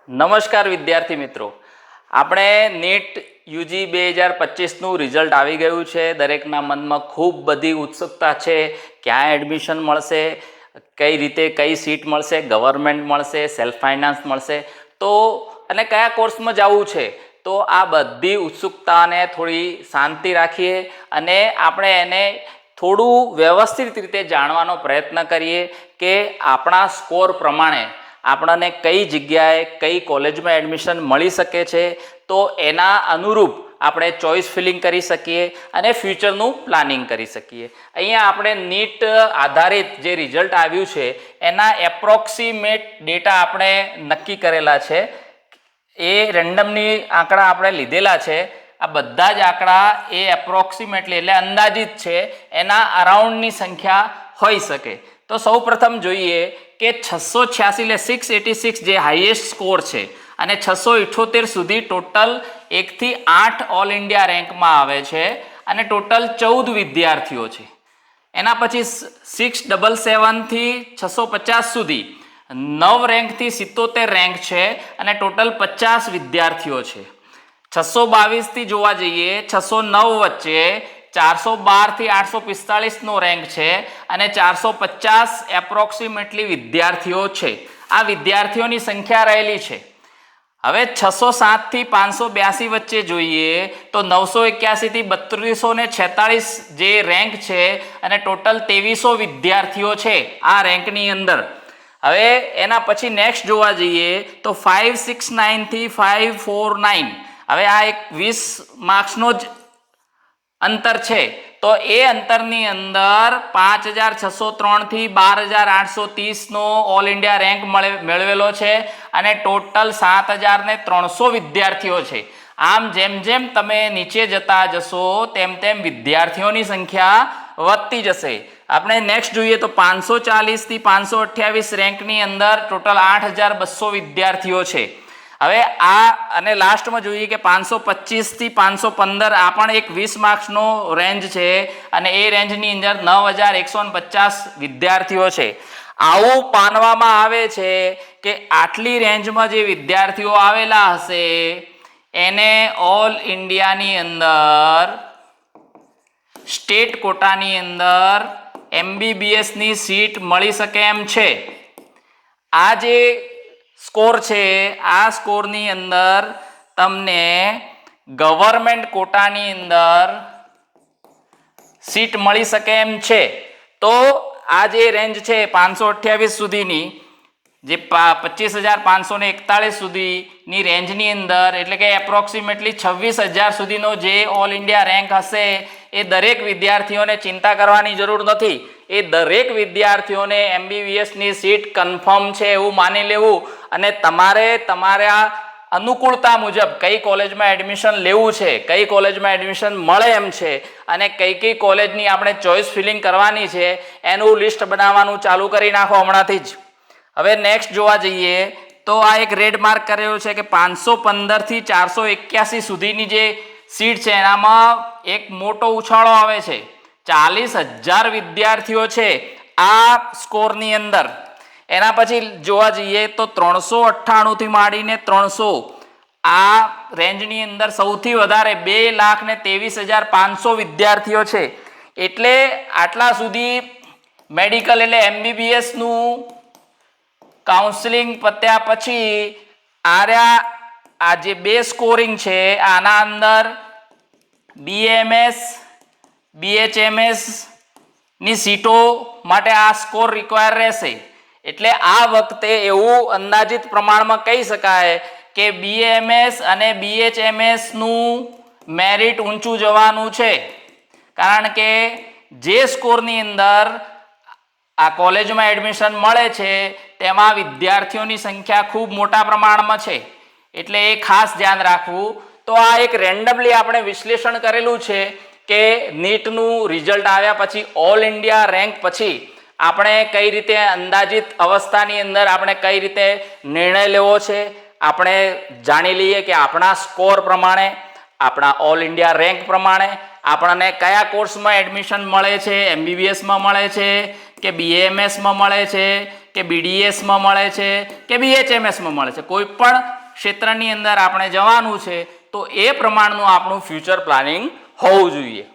નમસ્કાર વિદ્યાર્થી મિત્રો, આપણે નીટ યુજી 2025નું રિઝલ્ટ આવી ગયું છે. દરેકના મનમાં ખૂબ બધી ઉત્સુકતા છે. ક્યાં એડમિશન મળશે, કઈ રીતે કઈ સીટ મળશે, ગવર્મેન્ટ મળશે, સેલ્ફ ફાઇનાન્સ મળશે, તો અને કયા કોર્સમાં જવું છે. તો આ બધી ઉત્સુકતાને થોડી શાંતિ રાખીએ અને આપણે એને થોડું વ્યવસ્થિત રીતે જાણવાનો પ્રયત્ન કરીએ કે આપણા સ્કોર પ્રમાણે આપણને કઈ જગ્યાએ કઈ કોલેજમાં એડમિશન મળી શકે છે. તો એના અનુરૂપ આપણે ચોઇસ ફિલિંગ કરી શકીએ અને ફ્યુચરનું પ્લાનિંગ કરી શકીએ. અહીંયા આપણે નીટ આધારિત જે રિઝલ્ટ આવ્યું છે એના એપ્રોક્સિમેટ ડેટા આપણે નક્કી કરેલા છે. એ રેન્ડમની આંકડા આપણે લીધેલા છે. આ બધા જ આંકડા એ એપ્રોક્સિમેટલી એટલે અંદાજિત છે, એના અરાઉન્ડની સંખ્યા હોઈ શકે. તો સૌ પ્રથમ જોઈએ કે 686 એટલે 686 જે હાઈએસ્ટ સ્કોર છે અને 678 સુધી ટોટલ 1 થી 8 ઓલ ઇન્ડિયા રેન્કમાં આવે છે અને ટોટલ 14 વિદ્યાર્થીઓ છે. એના પછી 677 થી 650 સુધી 9 રેન્કથી 77 રેન્ક છે અને ટોટલ 50 વિદ્યાર્થીઓ છે. 622 થી જોવા જઈએ 609 વચ્ચે 412 થી 845 નો રેન્ક છે અને 450 એપ્રોક્સિમેટલી વિદ્યાર્થીઓ છે. આ વિદ્યાર્થીઓની સંખ્યા રહેલી છે. હવે 607 થી 582 વચ્ચે જોઈએ તો 981 થી 3246 જે રેન્ક છે અને ટોટલ 2300 વિદ્યાર્થીઓ છે આ રેન્કની અંદર. હવે એના પછી નેક્સ્ટ જોવા જઈએ તો 569 થી 549. હવે આ એક 20 માર્ક્સનો જ અંતર છે. તો એ અંતરની અંદર 5603 થી 12830 નો ઓલ ઇન્ડિયા રેન્ક મેળવેલો છે અને ટોટલ 7300 વિદ્યાર્થીઓ છે. આમ જેમ જેમ તમે નીચે જતા જશો તેમ તેમ વિદ્યાર્થીઓની સંખ્યા વધતી જશે. આપણે નેક્સ્ટ જોઈએ તો 540 થી 528 રેન્કની અંદર ટોટલ 8200 વિદ્યાર્થીઓ છે. હવે આ અને લાસ્ટમાં જોઈએ કે 525 થી 515 આ પણ એક 20 માર્ક્સનો રેન્જ છે અને એ રેન્જની અંદર 9150 વિદ્યાર્થીઓ છે. આવું માનવામાં આવે છે કે આટલી રેન્જમાં જે વિદ્યાર્થીઓ આવેલા હશે એને ઓલ ઇન્ડિયાની અંદર સ્ટેટ કોટાની અંદર MBBSની સીટ મળી શકે એમ છે. આ જે સ્કોર છે આ સ્કોરની અંદર તમને ગવર્મેન્ટ કોટાની અંદર સીટ મળી શકે એમ છે. તો આ જે રેન્જ છે 528 સુધીની, જે 25541 સુધીની રેન્જની અંદર એટલે કે એપ્રોક્સિમેટલી 26000 સુધીનો જે ઓલ ઇન્ડિયા રેન્ક હશે એ દરેક વિદ્યાર્થીઓને ચિંતા કરવાની જરૂર નથી. એ દરેક વિદ્યાર્થીઓને MBBSની સીટ કન્ફર્મ છે એવું માની લેવું અને તમારે તમારા અનુકૂળતા મુજબ કઈ કોલેજમાં એડમિશન લેવું છે, કઈ કોલેજમાં એડમિશન મળે એમ છે અને કઈ કઈ કોલેજની આપણે ચોઇસ ફિલિંગ કરવાની છે એનું લિસ્ટ બનાવવાનું ચાલુ કરી નાખો હમણાંથી જ. હવે નેક્સ્ટ જોવા જઈએ તો આ એક રેડ માર્ક કરેલો છે કે 515 થી 481 સુધીની જે સીટ છે એનામાં એક મોટો ઉછાળો આવે છે. 40000 વિદ્યાર્થીઓ છે આ સ્કોરની અંદર. એના પછી જોવા જઈએ તો 398 થી માંડીને 300 આ રેન્જની અંદર સૌથી વધારે 2,23,500 વિદ્યાર્થીઓ છે. એટલે આટલા સુધી મેડિકલ એટલે MBBSનું કાઉન્સેલિંગ પત્યા પછી આ જે બે સ્કોરિંગ છે આના અંદર BAMS BHMS ની સીટો માટે આ સ્કોર રિક્વાયર રહેશે. એટલે આ વખતે એવું અંદાજિત પ્રમાણમાં કહી શકાય કે BAMS અને BHMS નું મેરિટ ઊંચું જવાનું છે. કારણ કે જે સ્કોરની અંદર આ કોલેજમાં એડમિશન મળે છે તેમાં વિદ્યાર્થીઓની સંખ્યા ખૂબ મોટા પ્રમાણમાં છે. એટલે એ ખાસ ધ્યાન રાખવું. તો આ એક રેન્ડમલી આપણે વિશ્લેષણ કરેલું છે કે નીટનું રિઝલ્ટ આવ્યા પછી ઓલ ઇન્ડિયા રેન્ક પછી આપણે કઈ રીતે અંદાજિત અવસ્થાની અંદર આપણે કઈ રીતે નિર્ણય લેવો છે. આપણે જાણી લઈએ કે આપણા સ્કોર પ્રમાણે, આપણા ઓલ ઇન્ડિયા રેન્ક પ્રમાણે આપણને કયા કોર્સમાં એડમિશન મળે છે, MBBSમાં મળે છે કે BAMSમાં મળે છે કે BDSમાં મળે છે કે BHMSમાં મળે છે, કોઈ પણ ક્ષેત્રની અંદર આપણે જવાનું છે તો એ પ્રમાણનું આપણું ફ્યુચર પ્લાનિંગ હોવું જોઈએ.